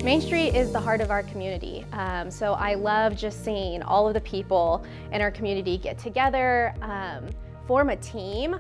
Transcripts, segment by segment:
Main Street is the heart of our community, so I love just seeing all of the people in our community get together, form a team.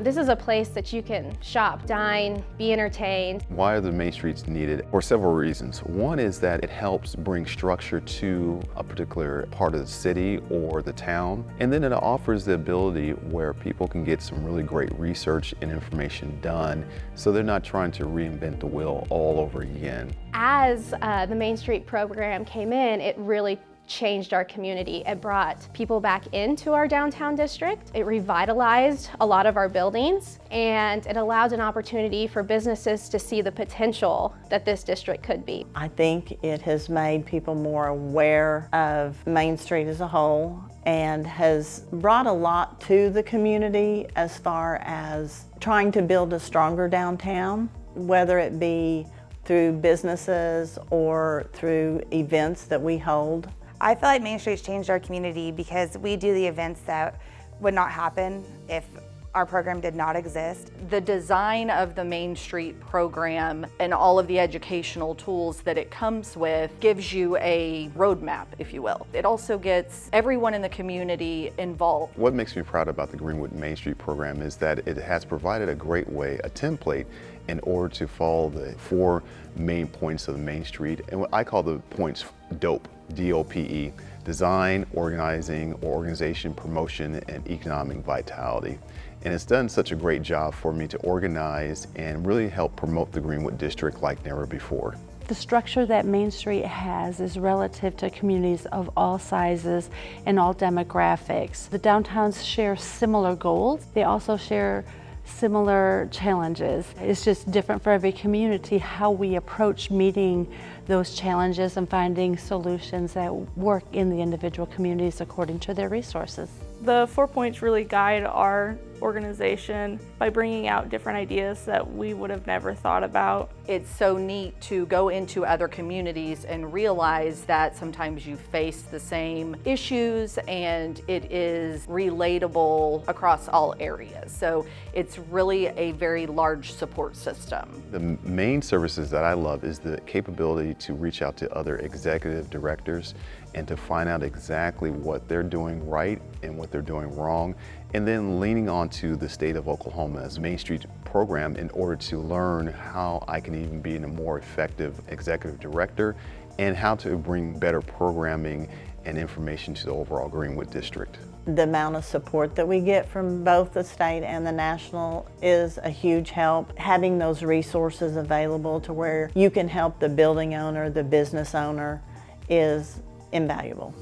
This is a place that you can shop, dine, be entertained. Why are the main streets needed? For several reasons. One is that it helps bring structure to a particular part of the city or the town. And then it offers the ability where people can get some really great research and information done, so they're not trying to reinvent the wheel all over again. As the Main Street program came in, it really changed our community. It brought people back into our downtown district. It revitalized a lot of our buildings, and it allowed an opportunity for businesses to see the potential that this district could be. I think it has made people more aware of Main Street as a whole and has brought a lot to the community as far as trying to build a stronger downtown, whether it be through businesses or through events that we hold. I feel like Main Street's changed our community because we do the events that would not happen if our program did not exist. The design of the Main Street program and all of the educational tools that it comes with gives you a roadmap, if you will. It also gets everyone in the community involved. What makes me proud about the Greenwood Main Street program is that it has provided a great way, a template, in order to follow the 4 main points of the Main Street, and what I call the points DOPE, D-O-P-E, design, organizing, organization, promotion, and economic vitality. And it's done such a great job for me to organize and really help promote the Greenwood District like never before. The structure that Main Street has is relative to communities of all sizes and all demographics. The downtowns share similar goals. They also share similar challenges. It's just different for every community how we approach meeting those challenges and finding solutions that work in the individual communities according to their resources. The 4 points really guide our organization by bringing out different ideas that we would have never thought about. It's so neat to go into other communities and realize that sometimes you face the same issues and it is relatable across all areas. So it's really a very large support system. The main services that I love is the capability to reach out to other executive directors and to find out exactly what they're doing right and what they're doing wrong, and then leaning onto the state of Oklahoma's Main Street program in order to learn how I can even be a more effective executive director and how to bring better programming and information to the overall Greenwood District. The amount of support that we get from both the state and the national is a huge help. Having those resources available to where you can help the building owner, the business owner, is invaluable.